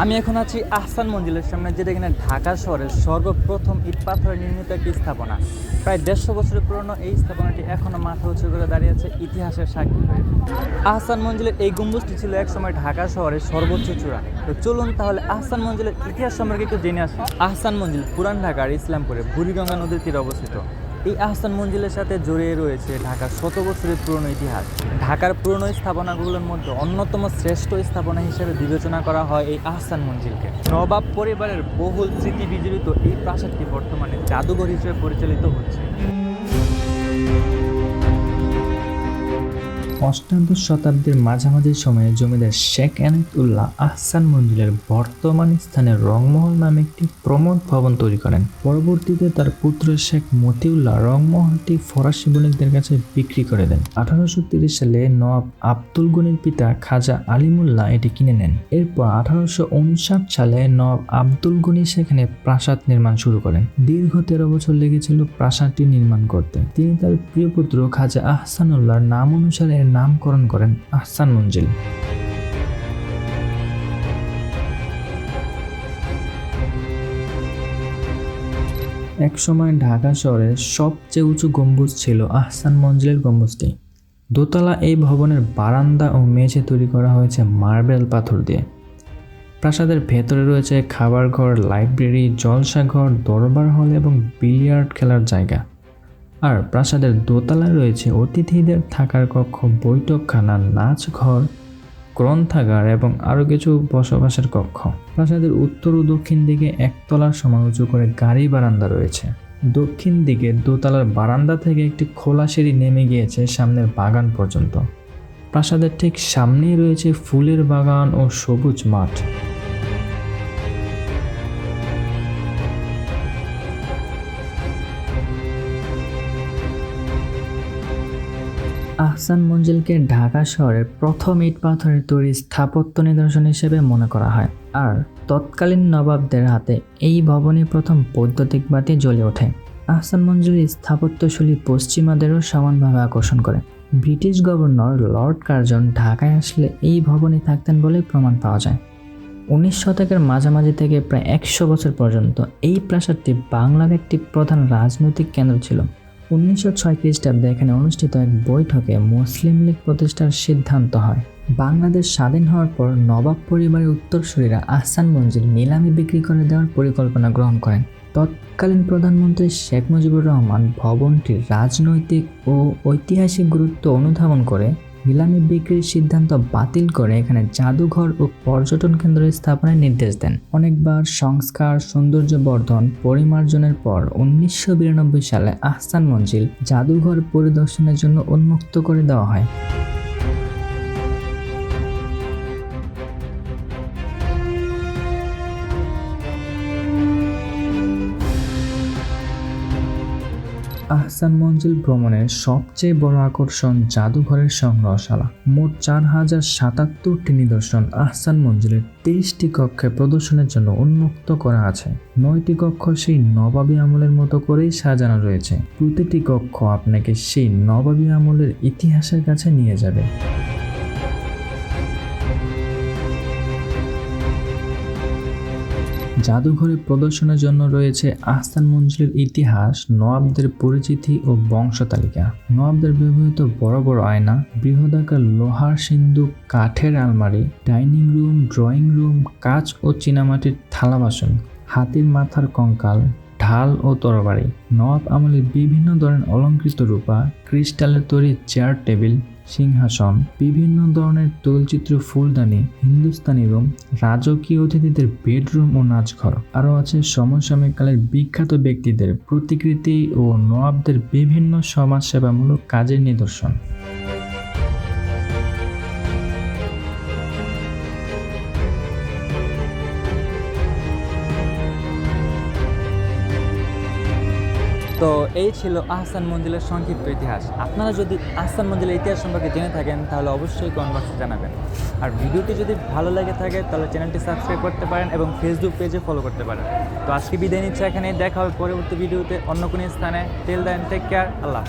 আমি এখন আছি আহসান মঞ্জিলের সামনে, যেটা এখানে ঢাকা শহরের সর্বপ্রথম ইট পাথরে নির্মিত একটি স্থাপনা। প্রায় 150 বছরের পুরনো এই স্থাপনাটি এখনও মাথা উঁচু করে দাঁড়িয়ে আছে, ইতিহাসের সাক্ষী হয়ে। আহসান মঞ্জিলের এই গম্বুজটি ছিল একসময় ঢাকা শহরের সর্বোচ্চ চূড়া। তো চলুন তাহলে আহসান মঞ্জিলের ইতিহাস সম্পর্কে একটু জেনে আসি। আহসান মঞ্জিল পুরান ঢাকার ইসলামপুরে বুড়িগঙ্গা নদীর তীরে অবস্থিত। এই আহসান মঞ্জিলের সাথে জড়িয়ে রয়েছে ঢাকার 100 বছরের পুরনো ইতিহাস। ঢাকার পুরনো স্থাপনাগুলোর মধ্যে অন্যতম শ্রেষ্ঠ স্থাপনা হিসেবে বিবেচনা করা হয় এই আহসান মঞ্জিলকে। নবাব পরিবারের বহুল স্মৃতি বিজড়িত এই প্রাসাদটি বর্তমানে জাদুঘর হিসেবে পরিচালিত হচ্ছে। অষ্টাদশ শতাব্দীর মাঝামাঝি সময়ে জমিদার শেখ এনায়েতুল্লাহ আহসান মঞ্জিলের বর্তমান স্থানে রংমহল নামে একটি প্রমোদ ভবন তৈরি করেন। পরবর্তীতে তার পুত্র শেখ মতিউল্লাহ রংমহলটি ফরাসি বণিকদের কাছে বিক্রি করে দেন। 1830 সালে নবাব আব্দুল গনির পিতা খাজা আলিমুল্লাহ এটি কিনে নেন। এরপর 1859 সালে নবাব আব্দুল গনি সেখানে প্রাসাদ নির্মাণ শুরু করেন। দীর্ঘ 13 বছর লেগেছিল প্রাসাদটি নির্মাণ করতে। তিনি তার প্রিয় পুত্র খাজা আহসানুল্লাহর নাম অনুসারে নামকরণ করেন আহসান মঞ্জিল। একসময় ঢাকা শহরের সবচেয়ে উঁচু গম্বুজ ছিল আহসান মঞ্জিলের গম্বুজটি। দোতলা এই ভবনের বারান্দা ও মেঝে তৈরি করা হয়েছে মার্বেল পাথর দিয়ে। প্রাসাদের ভেতরে রয়েছে খাবার ঘর, লাইব্রেরি, জলসাঘর, দরবার হল এবং বিলিয়ার্ড খেলার জায়গা। আর প্রাসাদের দোতলায় রয়েছে অতিথিদের থাকার কক্ষ, বৈঠকখানা, নাচ ঘর, গ্রন্থাগার এবং আরও কিছু বসবাসের কক্ষ। প্রাসাদের উত্তর ও দক্ষিণ দিকে একতলার সমান উঁচু করে গাড়ি বারান্দা রয়েছে। দক্ষিণ দিকে দোতলার বারান্দা থেকে একটি খোলা সিঁড়ি নেমে গিয়েছে সামনের বাগান পর্যন্ত। প্রাসাদের ঠিক সামনেই রয়েছে ফুলের বাগান ও সবুজ মাঠ। আহসান মঞ্জিলকে ঢাকা শহরের প্রথম ইট পাথরের তৈরি স্থাপত্য নিদর্শন হিসেবে মনে করা হয়। আর তৎকালীন নবাবদের হাতে এই ভবনে প্রথম বৈদ্যুতিক বাতি জ্বলে ওঠে। আহসান মঞ্জিলের স্থাপত্যশৈলী পশ্চিমাদেরও সমানভাবে আকর্ষণ করে। ব্রিটিশ গভর্নর লর্ড কার্জন ঢাকায় আসলে এই ভবনে থাকতেন বলে প্রমাণ পাওয়া যায়। 19 শতকের মাঝামাঝি থেকে প্রায় 100 বছর পর্যন্ত এই প্রাসাদটি বাংলার একটি প্রধান রাজনৈতিক কেন্দ্র ছিল। 1906 খ্রিস্টাব্দে এখানে অনুষ্ঠিত এক বৈঠকে মুসলিম লীগ প্রতিষ্ঠার সিদ্ধান্ত হয়। বাংলাদেশ স্বাধীন হওয়ার পর নবাব পরিবারের উত্তরসূরিরা আহসান মঞ্জিল নিলামে বিক্রি করে দেওয়ার পরিকল্পনা গ্রহণ করেন। তৎকালীন প্রধানমন্ত্রী শেখ মুজিবুর রহমান ভবনটির রাজনৈতিক ও ঐতিহাসিক গুরুত্ব অনুধাবন করে নিলামে বিক্রির সিদ্ধান্ত বাতিল করে এখানে জাদুঘর ও পর্যটন কেন্দ্র স্থাপনের নির্দেশ দেন। অনেকবার সংস্কার, সৌন্দর্য বর্ধন, পরিমার্জনের পর 1992 সালে আহসান মঞ্জিল জাদুঘর পরিদর্শনের জন্য উন্মুক্ত করে দেওয়া হয়। আহসান মঞ্জিল ভ্রমণের সবচেয়ে বড় আকর্ষণ জাদুঘরের সংগ্রহশালা। মোট 4077টি নিদর্শন আহসান মঞ্জিলের 30টি কক্ষে প্রদর্শনের জন্য উন্মুক্ত করা আছে। 9টি কক্ষ সেই নবাবী আমলের মতো করেই সাজানো রয়েছে। প্রতিটি কক্ষ আপনাকে সেই নবাবী আমলের ইতিহাসের কাছে নিয়ে যাবে। জাদুঘরে প্রদর্শনের জন্য রয়েছে আহসান মঞ্জিলের ইতিহাস, নবাবদের পরিচিতি ও বংশতালিকা। নবাবদের ব্যবহৃত বড় বড় আয়না, বৃহদাকার লোহার সিন্দুক, কাঠের আলমারি, ডাইনিং রুম, ড্রয়িং রুম, কাঁচ ও চীনামাটির থালা বাসন, হাতির মাথার কঙ্কাল, ঢাল ও তরবারি, নবাব আমলের বিভিন্ন ধরনের অলঙ্কৃত রূপা, ক্রিস্টালের তৈরি চেয়ার টেবিল, সিংহাসন, বিভিন্ন ধরনের তৈলচিত্র ফুলদানি, হিন্দুস্তানি রুম, রাজকীয় অতিথিদের বেডরুম ও নাচঘর। আরও আছে সমসাময়িক কালের বিখ্যাত ব্যক্তিদের প্রতিকৃতি ও নবাবদের বিভিন্ন সমাজসেবামূলক কাজের নিদর্শন। তো এই ছিল আহসান মঞ্জিলের সংক্ষিপ্ত ইতিহাস। আপনারা যদি আহসান মঞ্জিলের ইতিহাস সম্পর্কে জেনে থাকেন তাহলে অবশ্যই কমেন্ট বক্সে জানাবেন। আর ভিডিওটি যদি ভালো লেগে থাকে তাহলে চ্যানেলটি সাবস্ক্রাইব করতে পারেন এবং ফেসবুক পেজে ফলো করতে পারেন। তো আজকে বিদায় নিচ্ছে এখানে, দেখা হবে পরবর্তী ভিডিওতে অন্য কোনো স্থানে। টিল দেন, টেক কেয়ার, আল্লাহ।